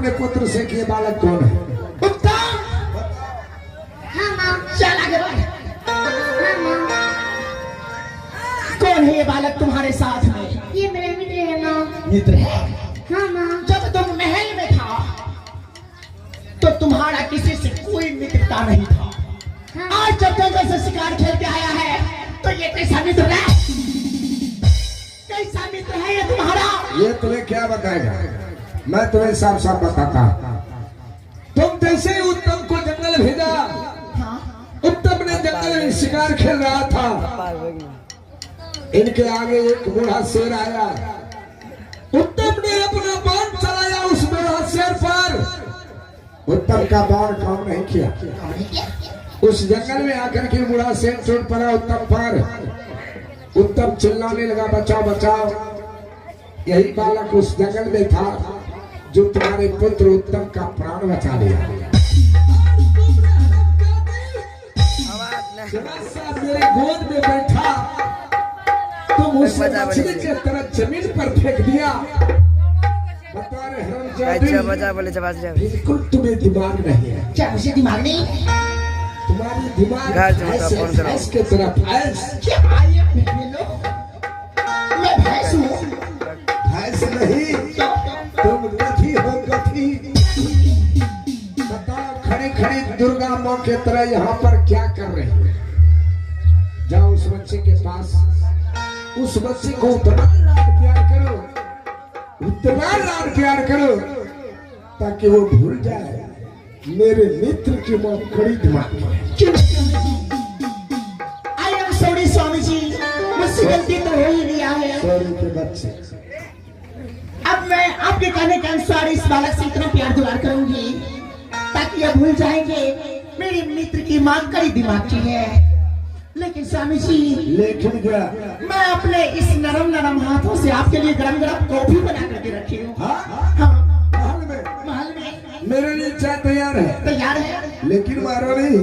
अपने पुत्र से कि ये बालक कौन है? उत्तम। हाँ माँ। चल आगे बढ़। हाँ माँ। कौन है ये बालक तुम्हारे साथ में? ये मेरे मित्र है माँ। मित्र है। हाँ माँ। जब तुम महल में था तो तुम्हारा किसी से कोई मित्रता नहीं था। हाँ। आज जब जंगल से शिकार खेल के आया है तो ये कैसा मित्र है? कैसा मित्र है ये तुम्हारा? ये तुम्हें क्या बताएगा? मैं तुम्हें साफ साफ बताता। तुम जैसे ही उत्तम को जंगल भेजा, हाँ। उत्तम ने जंगल में शिकार खेल रहा था, इनके आगे एक बूढ़ा शेर आया। उत्तम ने अपना बाण चलाया उस बूढ़ा शेर पर। उत्तम का बाण काम नहीं किया। उस जंगल में आकर के बूढ़ा शेर टूट पड़ा उत्तम पर। उत्तम चिल्लाने लगा, बचाओ बचाओ। यही बालक उस जंगल में था जो तुम्हारे पुत्र उत्तम का प्राण बचा लिया। मेरे गोद में बैठा तुम उस मछली के तरह जमीन पर फेंक दिया। बता रहे हरामजादे, बिल्कुल तुम्हें दिमाग नहीं है। क्या मुझे दिमाग नहीं? तुम्हारी दिमाग भैंस के तरह भैंस। क्या आइए अपने लोग? मैं भैंस हूँ। भैंस नहीं, तुम गधी हो गधी। बताओ खड़ी खड़ी दुर्गा माँ के तरह यहाँ पर क्या कर रही है? जाओ उस बच्चे के पास, उस बच्चे को उतना लाड प्यार करो, उतना लाड प्यार करो ताकि वो भूल जाए मेरे मित्र की माँ खड़ी दिमाग है। I am sorry Swami ji, मुझसे गलती तो हो ही गया है। सॉरी के बच्चे। अब मैं आपके कहने के अनुसार इस बालक से इतना प्यार दुलार करूंगी ताकि ये भूल जाएंगे मेरे मित्र की मां कड़ी दिमाग की है। लेकिन स्वामी जी, लेकिन क्या? मैं अपने इस नरम नरम हाथों से आपके लिए गरम गरम कॉफी बना करके रखी हूँ। हाँ? महल में? महल में मेरे लिए चाय तैयार है। तैयार है, लेकिन मारो नहीं,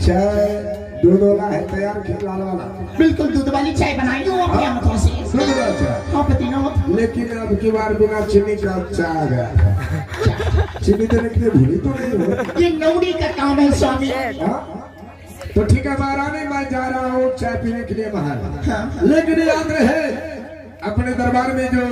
चाय दूध वाला है तैयार कि लाल वाला? बिल्कुल दूध वाली चाय बनाई हूँ अपने हाथों से। दूध वाला चाय? हाँ पतिनाथ। लेकिन अब की बार बिना चीनी का चाय आ गया। चीनी देने के लिए भूली तो नहीं हो? ये नौड़ी का काम है स्वामी। हाँ? तो ठीक है महारानी, मैं जा रहा हूँ चाय पीने के लिए महल। हाँ। लेकिन याद रहे अपने दरबार में जो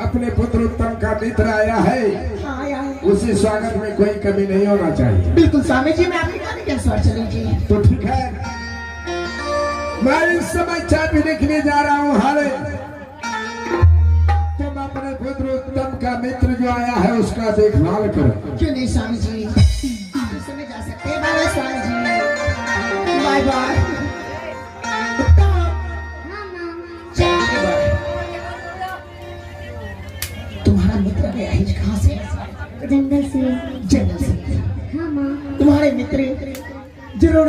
अपने पुत्र उत्तम का मित्र आया है, हाँ आया है। उसी स्वागत में कोई कमी नहीं होना चाहिए। बिल्कुल स्वामी जी, मैं आपके कहने के अनुसार चलूंगी। तो ठीक है, मैं इस समय चाय पीने के लिए जा रहा हूँ। हाले तुम अपने पुत्र उत्तम का मित्र जो आया है उसका देखभाल करो। क्यों नहीं स्वामी जी, आप इस समय जा सकते हैं। Bye bye Swami ji, bye bye. हाँ माँ। तुम्हारा मित्र गया है कहाँ से? जंगल से। जंगल से। हाँ माँ। तुम्हारे मित्र जरूर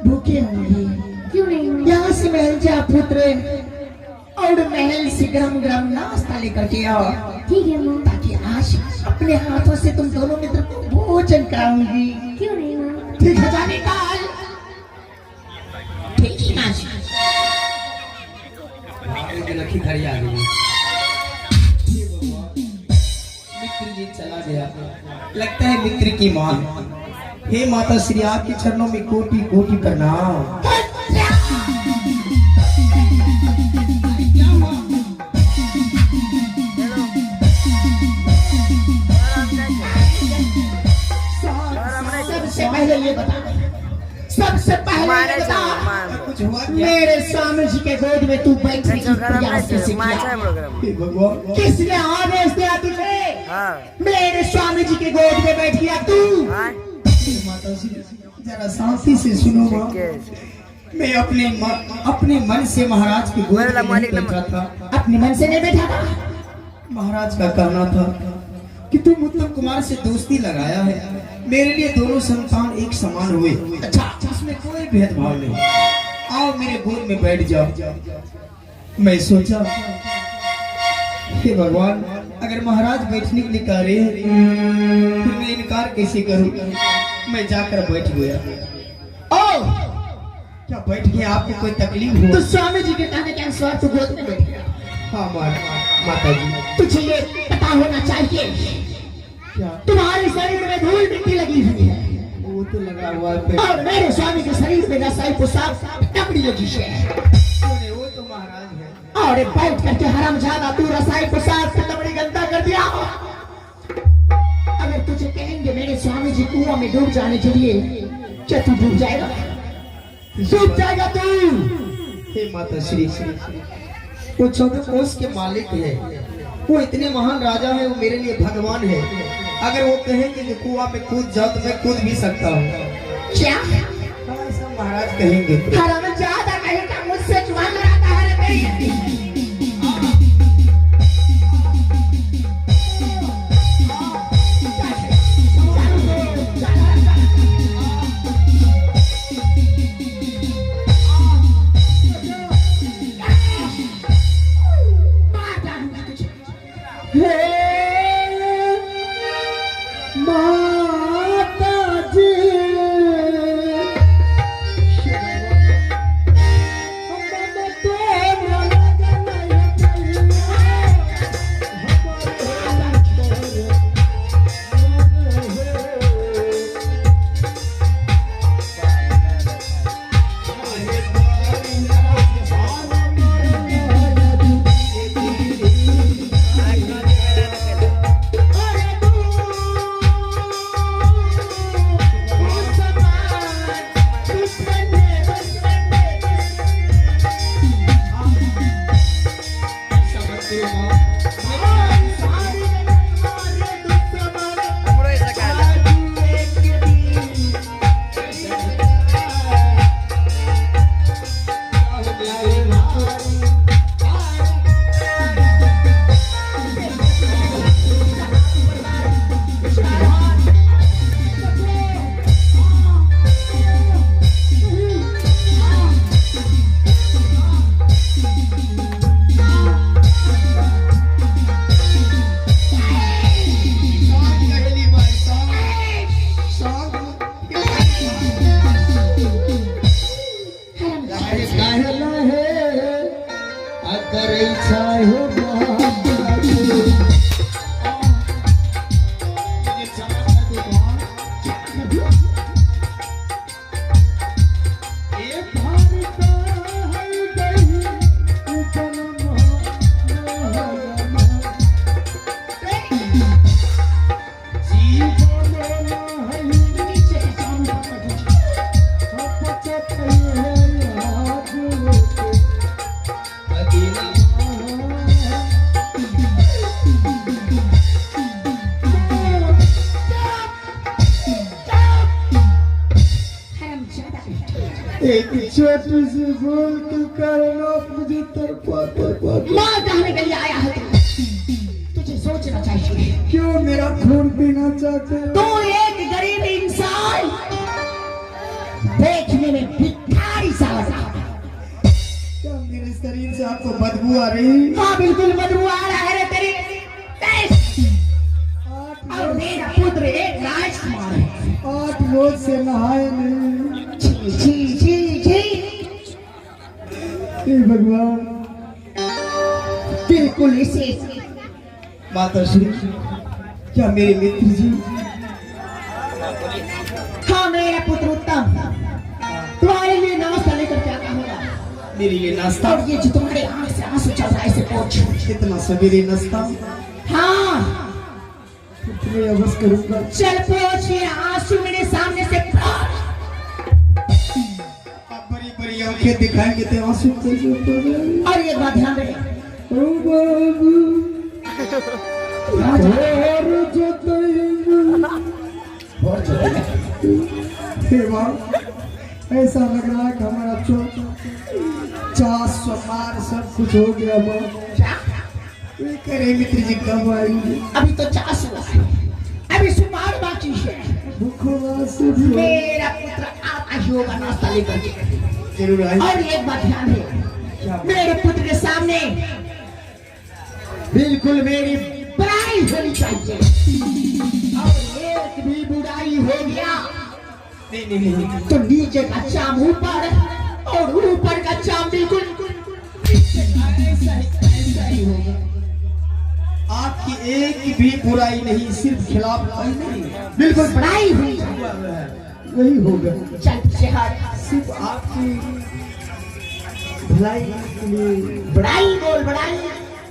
भूखे होंगे। क्यों नहीं माँ? यहाँ से महल जा पुत्र, और महल से गरम गरम नाश्ता लेकर के आओ, ठीक है माँ। ताकि आज अपने हाथों से तुम दोनों मित्र को भोजन कराऊंगी। क्यों नहीं माँ? ठीक है जाने का? ठीक है ना? लखी खड़ी आ गई। मित्र जी चला गया, लगता है मित्र की मां। हे माता श्री, आपके चरणों में कोटि कोटि प्रणाम। सबसे पहले ये बता, सबसे पहले ये बता, कुछ हुआ क्या? मेरे स्वामी जी के गोद में तू बैठने की प्रयास कैसे किया? हे भगवान, किसने आदेश दिया तुझे? मेरे स्वामी जी के गोद में बैठ गया तू? माता श्री जरा शांति से सुनो माँ। मैं अपने मन से महाराज के गोद में नहीं बैठा था। अपने मन से नहीं बैठा था? महाराज का कहना था कि तुम उत्तम कुमार से दोस्ती लगाया है, मेरे लिए दोनों संतान एक समान हुए। अच्छा, उसमें कोई भेदभाव नहीं। आओ मेरे गोद में बैठ जाओ। मैं सोचा हे भगवान, अगर महाराज बैठने के लिए कह रहे हैं तो मैं इनकार कैसे करूं? मैं जाकर बैठ गया। ओ, क्या बैठ गया? आपको कोई तकलीफ हो? तो स्वामी जी के कहने के अनुसार तू गोद में बैठ गया। हाँ माता जी। तुझे ये पता होना चाहिए क्या? तुम्हारे शरीर में धूल मिट्टी लगी हुई है वो तो लगा हुआ है और मेरे स्वामी के शरीर में रसाई पोशाक टपड़ी लगी है। वो तो महाराज है। और बैठ करके हरामजादा तू रसाई पोशाक से टपड़ी गंदा कर दिया। अगर तुझे कहेंगे मेरे स्वामी जी कुआं में डूब जाने के लिए, क्या तू डूब जाएगा? डूब जाएगा तू। हे माता श्री, वो चौदह कोष के मालिक है, वो इतने महान राजा है, वो मेरे लिए भगवान है। अगर वो कहेंगे कि कुआं में कूद जाओ तो मैं कूद भी सकता हूँ। क्या ऐसा महाराज कहेंगे तो। हरामजादा कहेगा मुझसे जुआ लड़ाता है रे मेरी। एक छोटी सी भूल के कारण आप मुझे मार डालने के लिए आया है तू। तुझे सोचना चाहिए। क्यों मेरा खून पीना चाहते हो? तू एक गरीब इंसान, देखने में भिखारी सा लगा। क्या मेरे शरीर से आपको बदबू आ रही है? हाँ बिल्कुल बदबू आ रहा है रे तेरी। और मेरा पुत्र एक राजकुमार है। 8 रोज से नहाए नहीं। जी हे भगवान, बिल्कुल इसे। माता श्री, क्या मेरे मित्र जी? हाँ मेरा पुत्र उत्तम, तुम्हारे लिए नाश्ता लेकर क्या कहूँगा? मेरे लिए नाश्ता? और ये जो तुम्हारे आँख से आंसू चल रहा है इसे पोंछ। इतना सवेरे नाश्ता? हाँ तुम्हें अवश्य करूंगा। चल पोंछ ये आंसू मेरे सामने से पोंछ। आप बड़ी बड़ी आंखें दिखाएंगे तो आंसू कैसे पड़ेंगे? और एक बात ध्यान रहे, ओ बाबू हे माँ, ऐसा लग रहा है कि हमारा चास मार सब कुछ हो गया। माँ करे मित्र जी कब आएंगे? अभी तो 4 हुआ है, अभी सुमार बाकी है। मेरा पुत्र आता ही होगा नाश्ता लेकर के। जरूर आएंगे। और एक बात ध्यान है, मेरे पुत्र के सामने बिल्कुल मेरी बुराई होनी चाहिए। और एक भी बुराई हो गया नहीं। तो नीचे का चाम ऊपर और ऊपर का चाम बिल्कुल ऐसा ही होगा। आपकी एक भी बुराई नहीं, सिर्फ खिलाफ ही नहीं, बिल्कुल पढ़ाई हुई वही होगा। चल पीछे हट। सिर्फ आपकी भलाई के लिए बड़ाई बोल बड़ाई।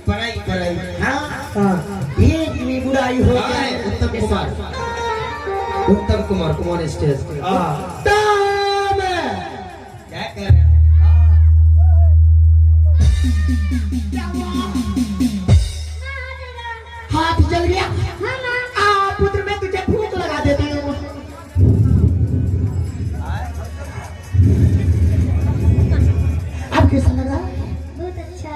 पढ़ाई पढ़ाई। हाँ हाँ एक भी बुराई हो हाँ, उत्तम कुमार, उत्तम कुमार, कुमार स्टेज। हाँ दाम। क्या कर रहे हैं? हाथ जल गया। हाँ माँ। पुत्र मैं तुझे फूंक लगा देती हूँ। अब कैसा लगा? बहुत अच्छा।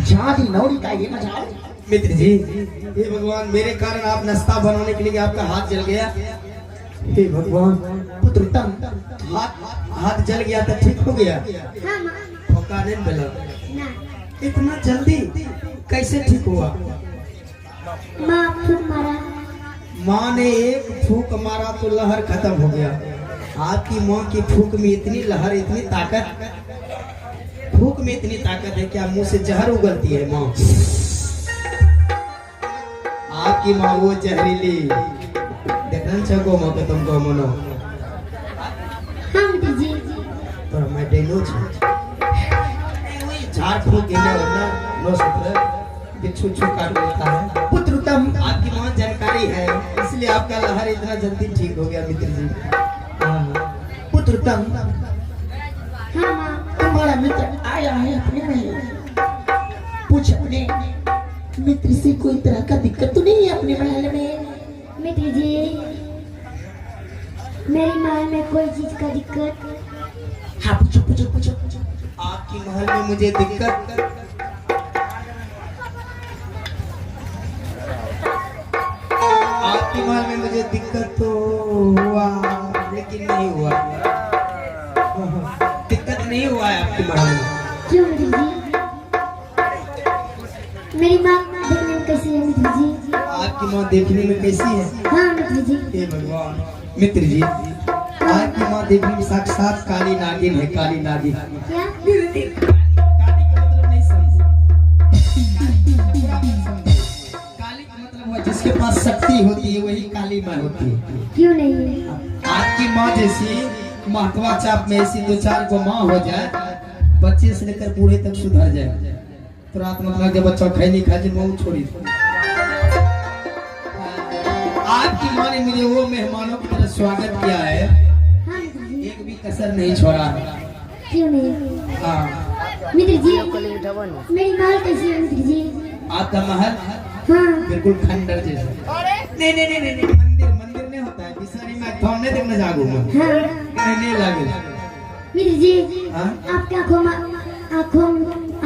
जाती नौरी का ये मजाल। मित्र जी, हे भगवान, मेरे कारण आप नाश्ता बनाने के लिए आपका हाथ जल गया। हे भगवान, पुत्र उत्तम हाथ जल गया तो ठीक हो गया। हाँ माँ। फौका नहीं मिला। ना। इतना जल्दी कैसे ठीक हुआ? माँ फूक मारा। माँ ने एक फूक मारा तो लहर खत्म हो गया। आपकी माँ की फूक में इतनी लहर, इतनी ताकत, फूक में इतनी ताकत है क्या मुंह से जहर उगलती है माँ? आपकी माँ वो जहरीली देखना चाहो माँ को तुमको मनो हाँ मित्र जी। तो मैं डेंगू झाड़ फूक गिना वरना नो सत्र बिच्छू छू काट लेता है। पुत्र उत्तम आपकी माँ जानकारी है, इसलिए आपका लहर इतना जल्दी ठीक हो गया मित्र जी। पुत्र उत्तम हाँ माँ। तुम्हारा मित्र आया है अपने महल। पूछ अपने मित्र से कोई तरह का दिक्कत तो नहीं है अपने महल में? मित्र जी, मेरी महल में कोई चीज का दिक्कत। हाँ पूछो पूछो पूछो पूछो। आपकी महल में मुझे दिक्कत, आपकी महल में मुझे दिक्कत तो हुआ लेकिन नहीं हुआ। दिक्कत नहीं हुआ है आपकी महल में। क्यों मित्र जी? मेरी माँ देखने में कैसी है मित्र जी? आपकी माँ देखने में कैसी है? हाँ मित्र जी। हे भगवान, मित्र जी, आपकी माँ देखने में साक्षात काली नागिन है। काली नागिन। क्या? काली का मतलब नहीं समझे। काली का मतलब हुआ जिसके पास शक्ति होती है वही काली माँ होती है। क्यों नहीं? आपकी माँ जैसी महकवा चाप में ऐसी दो चार को माँ हो जाए, बच्चे से लेकर बूढ़े तक सुधर जाए। तो रात मतलब जब बच्चा खाई नहीं खाए मुँह छोड़ी। आपकी माँ ने मुझे वो मेहमानों की तरह स्वागत किया है, हाँ मित्र जी। एक भी कसर नहीं छोड़ा। क्यों नहीं? हाँ, मित्र जी, मेरी महल कैसी है मित्र जी? आपका महल हाँ। बिल्कुल खंडर जैसा। नहीं नहीं नहीं नहीं, मंदिर मंदिर नहीं होता है। बिसारी में थोड़ने तक न जागू मैं। हाँ नहीं लगे। मित्र जी, हाँ? आपके आँखों में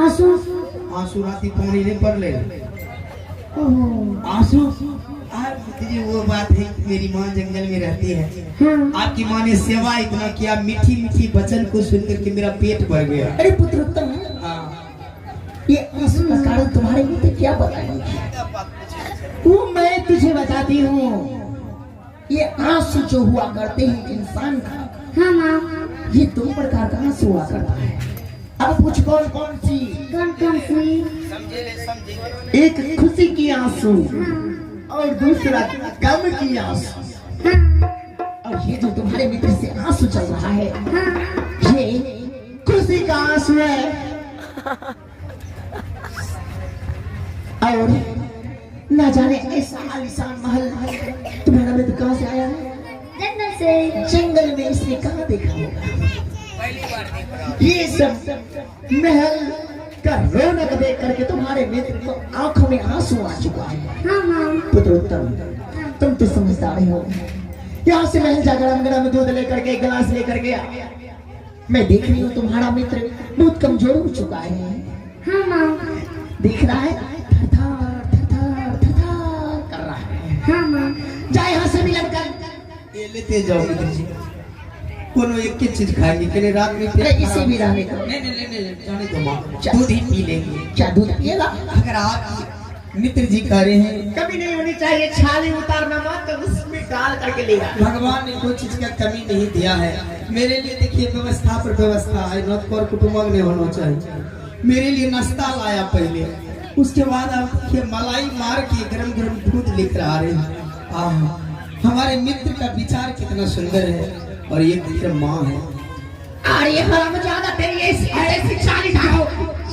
आंसू। आंसू राती पानी नहीं पड़ ले। ओहो। आंसू? जी वो बात है, मेरी माँ जंगल में रहती है। हाँ। आपकी माँ ने सेवा इतना किया, मीठी मीठी वचन को सुनकर के मेरा पेट भर गया। अरे पुत्र उत्तम, ये आंसू का कारण तुम्हारे मित्र क्या बताएंगे? वो मैं तुझे बताती हूँ। ये आंसू जो हुआ करते हैं इंसान का, हाँ माँ। ये दो प्रकार का आंसू हुआ करता है। अब पूछ कौन कौन सी? कौन कौन सी? एक खुशी की आंसू हाँ। और दूसरा गम की आंसू। हाँ। और ये जो तुम्हारे मित्र से आंसू चल रहा है, हाँ। ये खुशी का आंसू है। और न जाने ऐसा आलीशान महल तुम्हारा मित्र कहाँ से आया है? जंगल से। जंगल में इसने कहाँ देखा होगा? ये सब महल का रौनक देख करके तुम्हारे मित्र को आंखों में आंसू आ चुका है। हाँ माँ। पुत्र उत्तम, तुम तो समझदार हो। यहाँ से महल जाकर अंगना में दूध लेकर के गिलास लेकर गया। मैं देख रही हूँ तुम्हारा मित्र बहुत कमजोर हो चुका है। हाँ माँ। दिख रहा है थरथर थरथर थरथर कर रहा है। हाँ माँ। जाए यहाँ से मिलन कर। ये लेते जाओ मित्र जी, कोनो एक ही चीज खाएंगे के लिए रात में अरे इसी भी रहने का। नहीं नहीं नहीं, जाने दो माँ, दूध ही पी लेंगे। क्या दूध पिएगा? अगर आप मित्र जी कह रहे हैं, कभी नहीं होनी चाहिए छाली उतारना मत, तो उसमें डाल करके ले आ। भगवान ने कोई चीज का कमी नहीं दिया है मेरे लिए। देखिए व्यवस्था पर व्यवस्था है, नौकर कुटुंब नहीं होना चाहिए। मेरे लिए नाश्ता लाया पहले, उसके बाद आप ये मलाई मार के गरम गरम दूध लेकर आ रहे हैं। हमारे मित्र का विचार कितना सुंदर है और ये मित्र माँ है। अरे हरामजादा तेरी ऐसी चाली ढाओ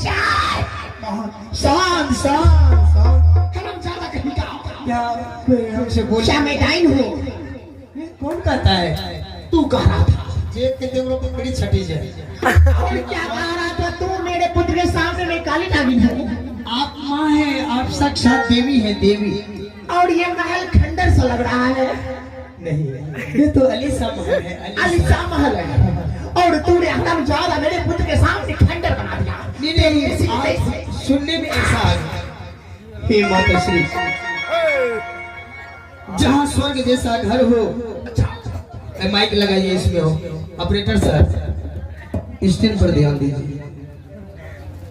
शांत शांत शांत। हरामजादा कहीं का क्या कोई हमसे बोल? क्या मैं डाइन हूँ? कौन कहता है? तू कह रहा था। जे के देवरों की बड़ी छठी है। और क्या कह रहा था तू? मेरे पुत्र के सामने मैं काली नागिन हूँ। आप माँ है, आप साक्षात देवी है, देवी। और ये महल खंडर सा लग रहा है। नहीं, ये तो अलीसा महल है। अलीसा महल है और तूने हरामजादा मेरे पुत्र के सामने खंडर बना दिया। नहीं, आप सुनने में ऐसा आ गया। हे माता श्री, जहाँ स्वर्ग जैसा घर हो, माइक लगाइए इसमें हो, ऑपरेटर सर स्टैंड पर ध्यान दीजिए।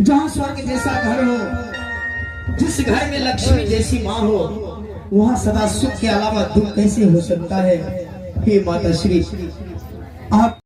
जहाँ स्वर्ग जैसा घर हो, जिस घर में लक्ष्मी जैसी माँ हो, वहाँ सदा सुख के अलावा दुख कैसे हो सकता है? हे माता श्री, आप